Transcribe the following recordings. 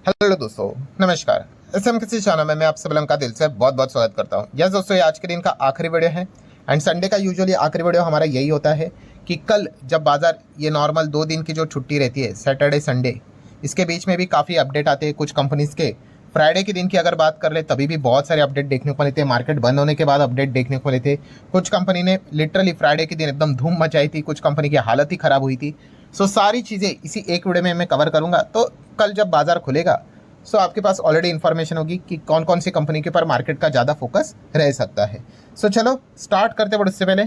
Hello दोस्तों, नमस्कार। SM किसी चैनल में मैं आप सब का दिल से बहुत बहुत स्वागत करता हूँ। यस दोस्तों, ये आज के दिन का आखिरी वीडियो है एंड संडे का यूजुअली आखिरी वीडियो हमारा यही होता है कि कल जब बाजार ये नॉर्मल 2 दिन की जो छुट्टी रहती है सैटरडे संडे, इसके बीच में भी काफ़ी अपडेट आते हैं कुछ कंपनीज़ के। फ्राइडे के दिन की अगर बात कर ले तभी भी बहुत सारे अपडेट देखने को मिले थे। मार्केट बंद होने के बाद अपडेट देखने को मिले थे। कुछ कंपनी ने लिटरली फ्राइडे के दिन एकदम धूम मचाई थी, कुछ कंपनी की हालत ही ख़राब हुई थी। सो सारी चीज़ें इसी एक वीडियो में मैं कवर करूँगा। तो कल जब बाजार खुलेगा सो आपके पास ऑलरेडी इन्फॉर्मेशन होगी कि कौन कौन सी कंपनी के ऊपर मार्केट का ज़्यादा फोकस रह सकता है। सो चलो स्टार्ट करते, बट उससे पहले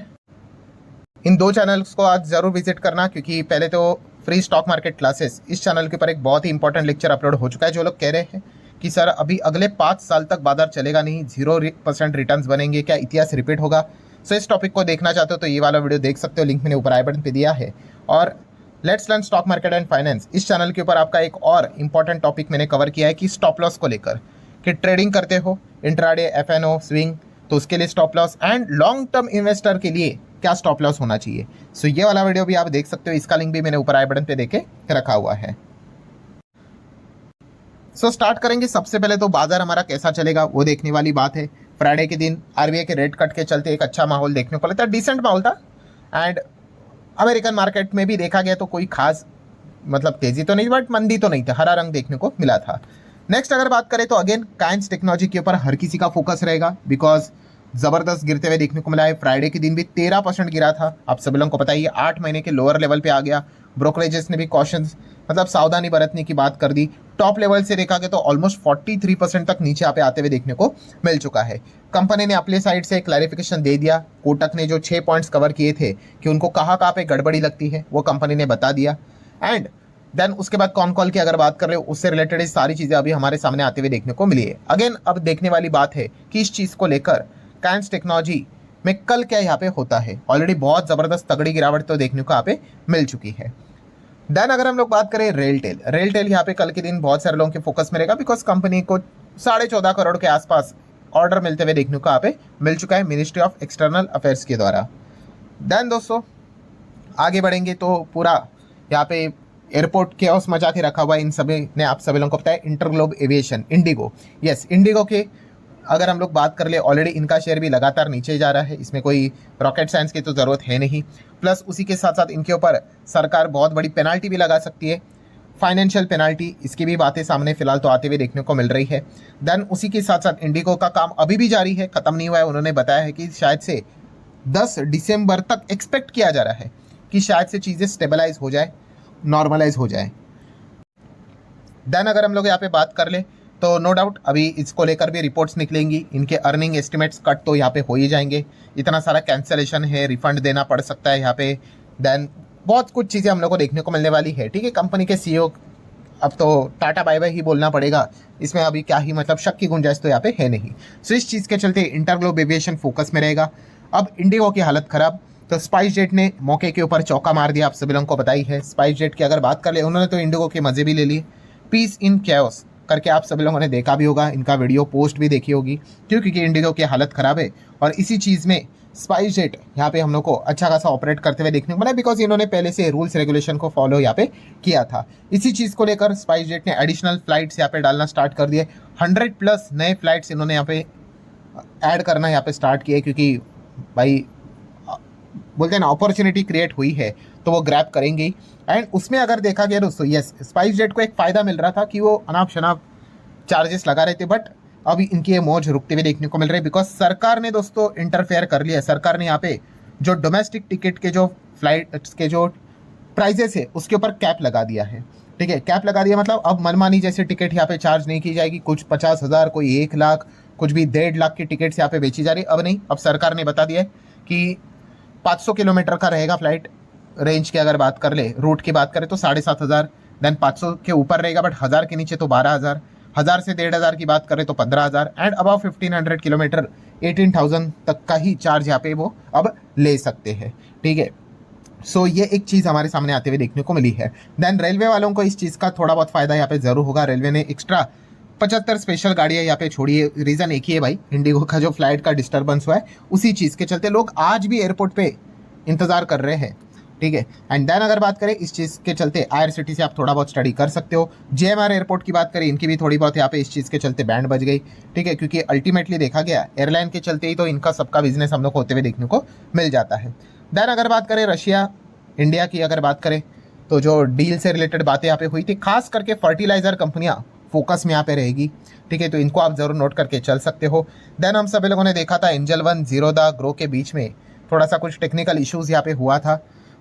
इन 2 चैनल्स को आज ज़रूर विजिट करना, क्योंकि पहले तो फ्री स्टॉक मार्केट क्लासेस इस चैनल के ऊपर एक बहुत ही इंपॉर्टेंट लेक्चर अपलोड हो चुका है। जो लोग कह रहे हैं कि सर अभी अगले 5 साल तक बाजार चलेगा नहीं, 0% रिटर्न्स बनेंगे, क्या इतिहास रिपीट होगा? सो इस टॉपिक को देखना चाहते हो तो ये वाला वीडियो देख सकते हो, लिंक मैंने ऊपर आई बटन पे दिया है। और let's learn stock market and finance इस चैनल के ऊपर आपका एक और इंपॉर्टेंट टॉपिक मैंने कवर किया है कि स्टॉप लॉस को लेकर, कि ट्रेडिंग करते हो इंट्राडे, एफएनओ, स्विंग, तो उसके लिए stop loss and long term investor के लिए क्या स्टॉप लॉस होना चाहिए। सो ये वाला वीडियो भी आप देख सकते हो, इसका लिंक भी मैंने ऊपर आई बटन पे देके रखा हुआ है। सो स्टार्ट करेंगे। सबसे पहले तो बाजार हमारा कैसा चलेगा वो देखने वाली बात है। फ्राइडे के दिन आरबीआई के रेट कट के चलते एक अच्छा माहौल देखने को मिला था, डिसेंट माहौल था। एंड अमेरिकन मार्केट में भी देखा गया तो कोई खास मतलब तेजी तो नहीं, बट मंदी तो नहीं था, हरा रंग देखने को मिला था। नेक्स्ट अगर बात करें तो अगेन काइंस टेक्नोलॉजी के ऊपर हर किसी का फोकस रहेगा, बिकॉज जबरदस्त गिरते हुए देखने को मिला है। फ्राइडे के दिन भी 13% गिरा था, आप सभी लोगों को पता ही है, 8 महीने के लोअर लेवल पे आ गया। ब्रोकरेजेस ने भी कॉशन मतलब सावधानी बरतने की बात कर दी। टॉप लेवल से देखा गया तो ऑलमोस्ट 43% तक नीचे यहाँ पे आते हुए देखने को मिल चुका है। कंपनी ने अपने साइड से क्लैरिफिकेशन दे दिया। कोटक ने जो 6 पॉइंट्स कवर किए थे कि उनको कहाँ पे गड़बड़ी लगती है वो कंपनी ने बता दिया। एंड देन उसके बाद कॉन कॉल की अगर बात कर रहे हो उससे रिलेटेड सारी चीज़ें अभी हमारे सामने आते हुए देखने को मिली है। अगेन अब देखने वाली बात है कि इस चीज़ को लेकर काइंस टेक्नोलॉजी में कल क्या यहाँ पे होता है। ऑलरेडी बहुत ज़बरदस्त तगड़ी गिरावट तो देखने को यहाँ पे मिल चुकी है। देन अगर हम लोग बात करें रेलटेल यहाँ पे कल के दिन बहुत सारे लोगों के फोकस में रहेगा, बिकॉज कंपनी को 14.5 करोड़ के आसपास ऑर्डर मिलते हुए देखने को यहाँ पे मिल चुका है मिनिस्ट्री ऑफ एक्सटर्नल अफेयर्स के द्वारा। देन दोस्तों आगे बढ़ेंगे तो पूरा यहाँ पे एयरपोर्ट केओस मचा के रखा हुआ है इन सभी ने, आप सभी लोगों को पता है। InterGlobe aviation, Indigo, yes Indigo के अगर हम लोग बात कर ले ऑलरेडी इनका शेयर भी लगातार नीचे जा रहा है, इसमें कोई रॉकेट साइंस की तो ज़रूरत है नहीं। प्लस उसी के साथ साथ इनके ऊपर सरकार बहुत बड़ी पेनाल्टी भी लगा सकती है, फाइनेंशियल पेनाल्टी, इसकी भी बातें सामने फिलहाल तो आते हुए देखने को मिल रही है। देन उसी के साथ साथ इंडिगो का काम अभी भी जारी है, ख़त्म नहीं हुआ है। उन्होंने बताया है कि शायद से 10 दिसंबर तक एक्सपेक्ट किया जा रहा है कि शायद से चीज़ें स्टेबलाइज हो जाए, नॉर्मलाइज हो जाए। देन अगर हम लोग यहाँ पे बात कर ले तो नो डाउट अभी इसको लेकर भी रिपोर्ट्स निकलेंगी, इनके अर्निंग एस्टिमेट्स कट तो यहाँ पे हो ही जाएंगे। इतना सारा कैंसिलेशन है, रिफंड देना पड़ सकता है यहाँ पे। देन बहुत कुछ चीज़ें हम लोग को देखने को मिलने वाली है। ठीक है, कंपनी के सीईओ अब तो टाटा बाय बाय ही बोलना पड़ेगा, इसमें अभी क्या ही मतलब शक की गुंजाइश तो यहाँ पे है नहीं। सो इस चीज़ के चलते इंटरग्लोब एविएशन फोकस में रहेगा। अब इंडिगो की हालत खराब, तो स्पाइस जेट ने मौके के ऊपर चौका मार दिया, आप सभी लोगों को पता ही है। स्पाइस जेट की अगर बात कर ले उन्होंने तो इंडिगो के मज़े भी ले लिए। पीस इन कैओस करके आप सभी लोगों ने देखा भी होगा, इनका वीडियो पोस्ट भी देखी होगी, क्योंकि इंडिगो की हालत ख़राब है। और इसी चीज़ में स्पाइस जेट यहाँ पे हम लोग को अच्छा खासा ऑपरेट करते हुए देखने को मिला, बिकॉज इन्होंने पहले से रूल्स रेगुलेशन को फॉलो यहाँ पे किया था। इसी चीज़ को लेकर स्पाइस जेट ने एडिशनल फ्लाइट्स यहाँ पे डालना स्टार्ट कर दिए। 100+ नए फ्लाइट्स इन्होंने यहाँ पे ऐड करना यहाँ पे स्टार्ट किए, क्योंकि भाई बोलते हैं ना अपॉर्चुनिटी क्रिएट हुई है तो वो ग्रैब करेंगे ही। एंड उसमें अगर देखा गया दोस्तों, यस स्पाइस जेट को एक फ़ायदा मिल रहा था कि वो अनाप शनाप चार्जेस लगा रहे थे, बट अभी इनकी ये मौज रुकते हुए देखने को मिल रही है, बिकॉज सरकार ने दोस्तों इंटरफेयर कर लिया। सरकार ने यहाँ पे जो डोमेस्टिक टिकट के जो फ्लाइट्स के जो प्राइजेस है उसके ऊपर कैप लगा दिया है। ठीक है, कैप लगा दिया मतलब अब मनमानी जैसे टिकट यहाँ पे चार्ज नहीं की जाएगी। कुछ 50,000, कोई 1 लाख, कुछ भी 1.5 लाख की टिकट्स यहाँ पे बेची जा रही। अब नहीं, अब सरकार ने बता दिया है कि 500 किलोमीटर का रहेगा फ्लाइट रेंज की अगर बात कर ले, रूट की बात करें तो 7,500, देन 500 के ऊपर रहेगा, बट 1000 के नीचे तो 12,000, 1000 से 1,500 की बात करें तो 15,000, एंड अबाउ 1500 किलोमीटर 18,000 तक का ही चार्ज यहाँ पे वो अब ले सकते हैं। ठीक है, सो ये एक चीज़ हमारे सामने आते हुए देखने को मिली है। देन रेलवे वालों को इस चीज़ का थोड़ा बहुत फ़ायदा यहाँ पे ज़रूर होगा। रेलवे ने एक्स्ट्रा 75 स्पेशल गाड़ियाँ यहाँ पे छोड़ी है। रीज़न एक ही है भाई, इंडिगो का जो फ्लाइट का डिस्टर्बेंस हुआ है उसी चीज़ के चलते लोग आज भी एयरपोर्ट पे इंतज़ार कर रहे हैं। ठीक है। एंड देन अगर बात करें इस चीज़ के चलते IRCTC से आप थोड़ा बहुत स्टडी कर सकते हो। GMR एयरपोर्ट की बात करें, इनकी भी थोड़ी बहुत यहाँ पे इस चीज़ के चलते बैंड बज गई, ठीक है, क्योंकि अल्टीमेटली देखा गया एयरलाइन के चलते ही तो इनका सबका बिजनेस हम लोग को होते हुए देखने को मिल जाता है। देन अगर बात करें रशिया इंडिया की अगर बात करें, तो जो डील से रिलेटेड बातें यहाँ पे हुई थी, खास करके फर्टिलाइजर कंपनियाँ फोकस में यहाँ पे रहेगी, ठीक है, तो इनको आप जरूर नोट करके चल सकते हो। देन हम सभी लोगों ने देखा था एंजल वन जीरोधा ग्रो के बीच में थोड़ा सा कुछ टेक्निकल इश्यूज यहाँ पे हुआ था,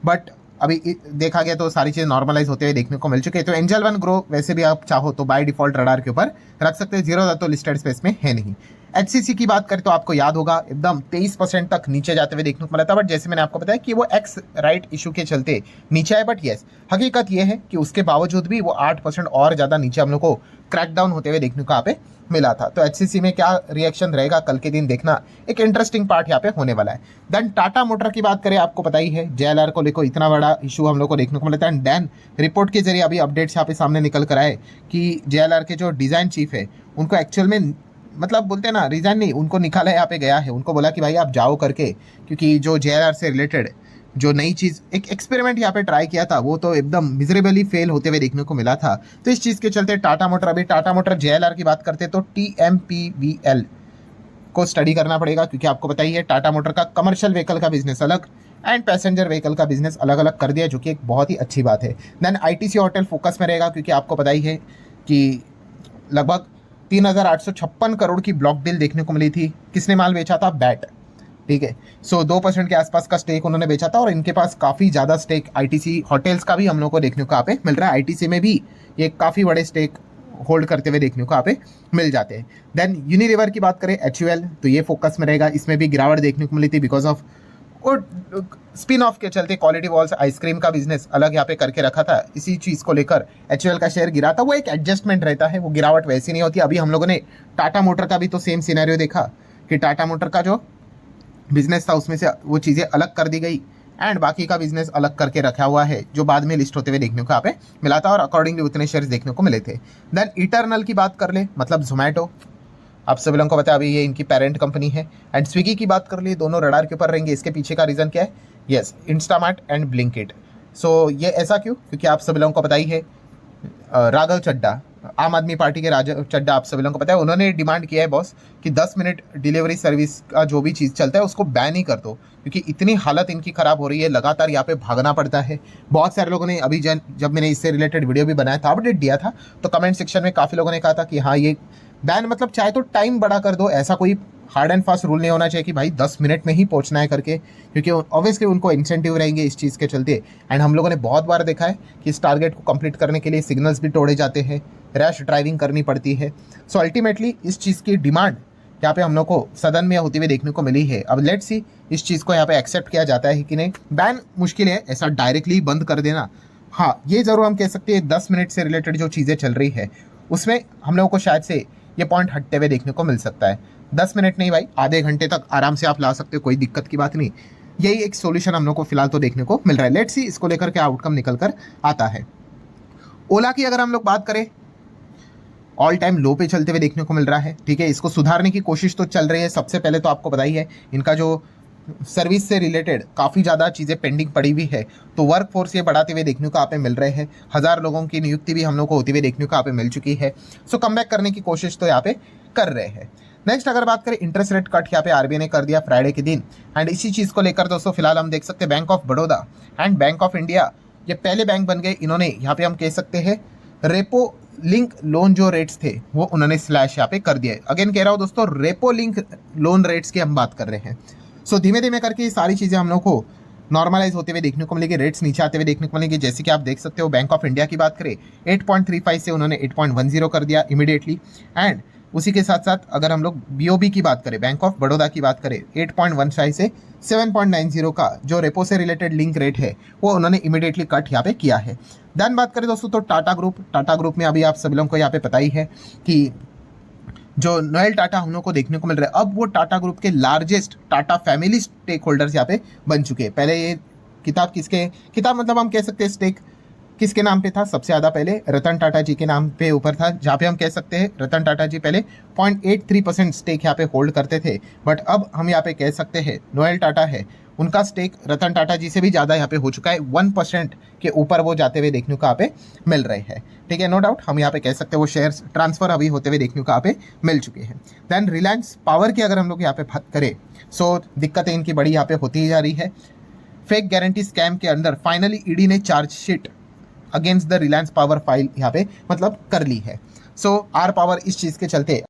बट अभी देखा गया तो सारी चीज़ें नॉर्मलाइज होते हुए देखने को मिल चुके हैं। तो एंजल वन ग्रो वैसे भी आप चाहो तो बाय डिफॉल्ट रडार के ऊपर रख सकते हैं, जीरोधा तो लिस्टेड स्पेस में है नहीं। HCC की बात करें तो आपको याद होगा एकदम 23% तक नीचे जाते हुए देखने को मिला था, बट जैसे मैंने आपको बताया कि वो एक्स राइट इशू के चलते नीचे आए, बट यस हकीकत ये है कि उसके बावजूद भी वो 8% और ज़्यादा नीचे हम लोग को क्रैकडाउन होते हुए देखने को यहाँ पे मिला था। तो HCC में क्या रिएक्शन रहेगा कल के दिन देखना एक इंटरेस्टिंग पार्ट यहाँ पे होने वाला है। देन टाटा मोटर की बात करें, आपको पता ही है JLR को लेकर इतना बड़ा इशू हम लोग को देखने को मिला था। एंड देन रिपोर्ट के जरिए अभी अपडेट्स यहाँ पे सामने निकल कर आए कि JLR के जो डिज़ाइन चीफ है उनको एक्चुअल में मतलब बोलते हैं ना रिजाइन नहीं, उनको निकाला यहाँ पे गया है, उनको बोला कि भाई आप जाओ करके, क्योंकि जो JLR से रिलेटेड जो नई चीज़ एक एक्सपेरिमेंट यहाँ पे ट्राई किया था वो तो एकदम मिजरेबली फेल होते हुए देखने को मिला था। तो इस चीज़ के चलते टाटा मोटर, अभी टाटा मोटर JLR की बात करते तो TMPVL को स्टडी करना पड़ेगा, क्योंकि आपको पता ही है टाटा मोटर का कमर्शियल व्हीकल का बिजनेस अलग एंड पैसेंजर व्हीकल का बिजनेस अलग अलग कर दिया, जो कि एक बहुत ही अच्छी बात है। देन ITC होटल फोकस में रहेगा, क्योंकि आपको पता ही है कि लगभग 3,856 करोड़ की ब्लॉक डील देखने को मिली थी। किसने माल बेचा था? बैट, ठीक है। सो 2% के आसपास का स्टेक उन्होंने बेचा था, और इनके पास काफ़ी ज़्यादा स्टेक ITC होटल्स का भी हम लोग को देखने को यहाँ पे मिल रहा है। ITC में भी ये काफ़ी बड़े स्टेक होल्ड करते हुए देखने को यहाँ पे मिल जाते हैं। देन यूनिलीवर की बात करें HUL, तो ये फोकस में रहेगा, इसमें भी गिरावट देखने को मिली थी बिकॉज ऑफ और स्पिन ऑफ के चलते क्वालिटी वॉल्स आइसक्रीम का बिजनेस अलग यहाँ पे करके रखा था, इसी चीज़ को लेकर HUL का शेयर गिरा था। वो एक एडजस्टमेंट रहता है, वो गिरावट वैसी नहीं होती। अभी हम लोगों ने टाटा मोटर का भी तो सेम सिनेरियो देखा कि टाटा मोटर का जो बिजनेस था उसमें से वो चीज़ें अलग कर दी गई एंड बाकी का बिजनेस अलग करके रखा हुआ है, जो बाद में लिस्ट होते हुए देखने को यहाँ पे मिला था, और अकॉर्डिंगली उतने शेयर्स देखने को मिले थे। देन इटरनल की बात कर ले, मतलब जोमैटो, आप सभी लोगों को पता है अभी ये इनकी पेरेंट कंपनी है। एंड स्विगी की बात कर ली, दोनों रडार के ऊपर रहेंगे। इसके पीछे का रीज़न क्या है? Yes, Instamart and Blinkit. So ये ऐसा क्यों? क्योंकि आप सभी लोगों को पता ही है राघव चड्डा, आम आदमी पार्टी के राघव चड्डा, आप सभी लोगों को पता है, उन्होंने डिमांड किया है बॉस कि 10 मिनट डिलीवरी सर्विस का जो भी चीज़ चलता है उसको बैन ही कर दो, क्योंकि इतनी हालत इनकी ख़राब हो रही है, लगातार यहाँ पे भागना पड़ता है। बहुत सारे लोगों ने अभी जब मैंने इससे रिलेटेड वीडियो भी बनाया था, अपडेट दिया था, तो कमेंट सेक्शन में काफ़ी लोगों ने कहा था कि हाँ ये बैन मतलब चाहे तो टाइम बड़ा कर दो, ऐसा कोई हार्ड एंड फास्ट रूल नहीं होना चाहिए कि भाई 10 मिनट में ही पहुंचना है करके, क्योंकि ऑब्वियसली उनको इंसेंटिव रहेंगे इस चीज़ के चलते। एंड हम लोगों ने बहुत बार देखा है कि इस टारगेट को कंप्लीट करने के लिए सिग्नल्स भी तोड़े जाते हैं, रैश ड्राइविंग करनी पड़ती है। सो अल्टीमेटली इस चीज़ की डिमांड यहाँ पे हम लोग को सदन में होती हुई देखने को मिली है। अब लेट्स सी इस चीज़ को यहाँ पे एक्सेप्ट किया जाता है कि नहीं। बैन मुश्किल है, ऐसा डायरेक्टली बंद कर देना। हाँ ये ज़रूर हम कह सकते हैं 10 मिनट से रिलेटेड जो चीज़ें चल रही है उसमें हम लोगों को शायद से ये पॉइंट हटते हुए देखने को मिल सकता है। 10 मिनट नहीं भाई, आधे घंटे तक आराम से आप ला सकते हो, कोई दिक्कत की बात नहीं। यही एक सोल्यूशन हम लोग को फिलहाल तो देखने को मिल रहा है। लेट्स सी इसको लेकर क्या आउटकम निकल कर आता है। ओला की अगर हम लोग बात करें, ऑल टाइम लो पे चलते हुए देखने को मिल रहा है, ठीक है। इसको सुधारने की कोशिश तो चल रही है। सबसे पहले तो आपको पता ही है इनका जो सर्विस से रिलेटेड काफ़ी ज़्यादा चीज़ें पेंडिंग पड़ी हुई है, तो वर्क फोर्स ये बढ़ाते हुए देखने को यहाँ पे मिल रहे हैं। 1000 लोगों की नियुक्ति भी हम लोग को होती हुई देखने को यहाँ पे मिल चुकी है। सो कम बैक करने की कोशिश तो यहाँ पे कर रहे हैं। नेक्स्ट अगर बात करें, इंटरेस्ट रेट कट यहाँ पे RBI ने कर दिया फ्राइडे के दिन। एंड इसी चीज़ को लेकर दोस्तों फिलहाल हम देख सकते हैं bank of Baroda and bank of India ये पहले बैंक बन गए। इन्होंने यहाँ पे हम कह सकते हैं रेपो लिंक लोन जो रेट्स थे वो उन्होंने स्लैश यहाँ पे कर दिया है। अगेन कह रहा हूँ दोस्तों, रेपो लिंक लोन रेट्स की हम बात कर रहे हैं। सो धीमे धीमे करके ये सारी चीज़ें हम लोग को नॉर्मलाइज होते हुए देखने को मिलेगी, रेट्स नीचे आते हुए देखने को मिलेंगे। जैसे कि आप देख सकते हो बैंक ऑफ इंडिया की बात करें 8.35 से उन्होंने 8.10 कर दिया इमीडिएटली। एंड उसी के साथ साथ अगर हम लोग BOB की बात करें, बैंक ऑफ बड़ौदा की बात करें, 8.15 से 7.90 का जो रेपो से रिलेटेड लिंक रेट है वो उन्होंने इमीडिएटली कट यहाँ पे किया है। देन बात करें दोस्तों तो टाटा ग्रुप में अभी आप सभी लोगों को यहाँ पे पता ही है कि जो नोएल टाटा हम लोग को देखने को मिल रहा है, अब वो टाटा ग्रुप के largest Tata family stakeholders यहाँ पे बन चुके हैं। पहले ये किताब मतलब हम कह सकते हैं स्टेक किसके नाम पे था? सबसे ज़्यादा पहले रतन टाटा जी के नाम पे ऊपर था, जहाँ पे हम कह सकते हैं रतन टाटा जी पहले 0.83% स्टेक यहाँ पे होल्ड करते थे। बट अब हम यहाँ पे कह सकते हैं नोएल टाटा है उनका स्टेक रतन टाटा जी से भी ज़्यादा यहाँ पे हो चुका है, 1% के ऊपर वो जाते हुए देखने को यहाँ पे मिल रहे हैं। ठीक है, नो डाउट हम यहाँ पे कह सकते हैं वो शेयर्स ट्रांसफर अभी होते हुए देखने को यहाँ पे मिल चुके हैं। देन रिलायंस पावर की अगर हम लोग यहाँ पे बात करें, सो दिक्कतें इनकी बड़ी यहाँ पे होती ही जा रही है। फेक गारंटी स्कैम के अंदर फाइनली ईडी ने chargesheet against the Reliance power file यहाँ पे मतलब कर ली है। सो आर पावर इस चीज़ के चलते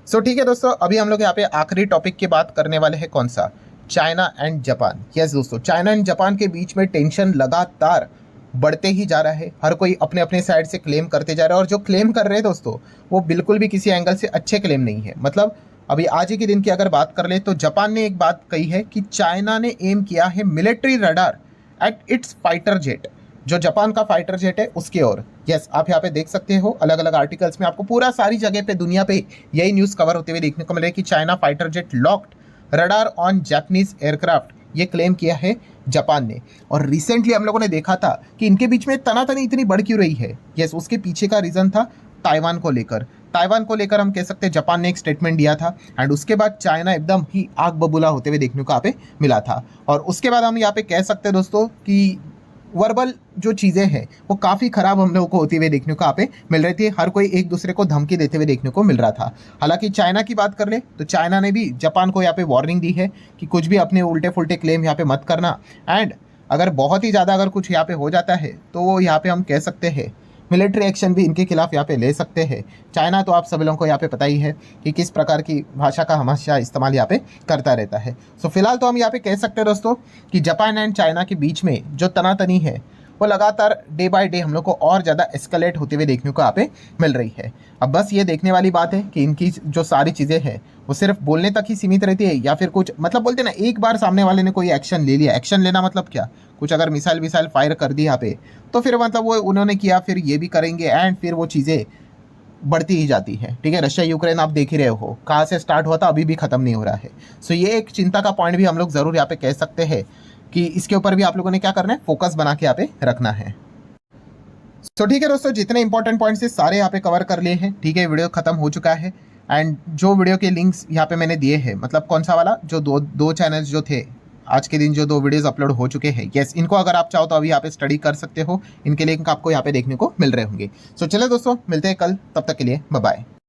ठीक है दोस्तों, अभी हम लोग यहाँ पे आखिरी टॉपिक की बात करने वाले हैं, कौन सा, चाइना एंड जापान। यस दोस्तों, चाइना एंड जापान के बीच में टेंशन लगातार बढ़ते ही जा रहा है। हर कोई अपने अपने साइड से क्लेम करते जा रहा है, और जो क्लेम कर रहे हैं दोस्तों वो बिल्कुल भी किसी एंगल से अच्छे क्लेम नहीं है। मतलब अभी आज ही के दिन की अगर बात कर ले तो जापान ने एक बात कही है कि चाइना ने एम किया है military radar at its fighter jet, जो जापान का फाइटर जेट है उसके ओर। यस, आप यहाँ पे देख सकते हो अलग अलग आर्टिकल्स में आपको पूरा सारी जगह पे दुनिया पे यही न्यूज़ कवर होते हुए देखने को मिल रहा है कि China fighter jet locked radar on Japanese aircraft, ये क्लेम किया है जापान ने। और रिसेंटली हम लोगों ने देखा था कि इनके बीच में तनातनी इतनी बढ़ क्यों रही है। यस, उसके पीछे का रीज़न था ताइवान को लेकर। ताइवान को लेकर हम कह सकते हैं जापान ने एक स्टेटमेंट दिया था, एंड उसके बाद चाइना एकदम ही आग बबूला होते हुए देखने को यहाँ पे मिला था। और उसके बाद हम यहाँ पे कह सकते हैं दोस्तों कि वर्बल जो चीज़ें हैं वो काफ़ी ख़राब हम लोगों को होती हुई देखने को यहाँ पे मिल रही थी। हर कोई एक दूसरे को धमकी देते हुए देखने को मिल रहा था। हालांकि चाइना की बात कर ले तो चाइना ने भी जापान को यहाँ पे वार्निंग दी है कि कुछ भी अपने उल्टे फुल्टे क्लेम यहाँ पे मत करना, एंड अगर बहुत ही ज़्यादा अगर कुछ यहाँ पे हो जाता है तो वो यहाँ पे हम कह सकते हैं मिलिट्री एक्शन भी इनके खिलाफ यहाँ पे ले सकते हैं। चाइना तो आप सभी लोगों को यहाँ पे पता ही है कि किस प्रकार की भाषा का हमेशा इस्तेमाल यहाँ पे करता रहता है। सो फिलहाल तो हम यहाँ पे कह सकते हैं दोस्तों कि जापान एंड चाइना के बीच में जो तनातनी है वो लगातार डे बाय डे हम लोग को और ज़्यादा एस्केलेट होते हुए देखने को यहाँ पे मिल रही है। अब बस ये देखने वाली बात है कि इनकी जो सारी चीज़ें हैं वो सिर्फ बोलने तक ही सीमित रहती है, या फिर कुछ मतलब बोलते ना एक बार सामने वाले ने कोई एक्शन ले लिया, एक्शन लेना मतलब क्या, कुछ अगर मिसाइल विसाइल फायर कर दी यहाँ पे तो फिर मतलब वो उन्होंने किया फिर ये भी करेंगे, एंड फिर वो चीज़ें बढ़ती ही जाती है। ठीक है, रशिया यूक्रेन आप देख ही रहे हो कहाँ से स्टार्ट हुआ था अभी भी ख़त्म नहीं हो रहा है। सो ये एक चिंता का पॉइंट भी हम लोग ज़रूर यहाँ पे कह सकते हैं कि इसके ऊपर भी आप लोगों ने क्या करना है, फोकस बना के यहाँ पे रखना है। सो ठीक है दोस्तों, जितने इंपॉर्टेंट पॉइंट्स है सारे यहाँ पे कवर कर लिए हैं। ठीक है, वीडियो खत्म हो चुका है, एंड जो वीडियो के लिंक्स यहाँ पे मैंने दिए हैं, मतलब कौन सा वाला, जो दो चैनल्स जो थे आज के दिन जो 2 वीडियोस अपलोड हो चुके हैं, यस, इनको अगर आप चाहो तो अभी यहाँ पे स्टडी कर सकते हो। इनके लिंक आपको यहाँ पे देखने को मिल रहे होंगे। सो चलो दोस्तों, मिलते हैं कल, तब तक के लिए बाय बाय।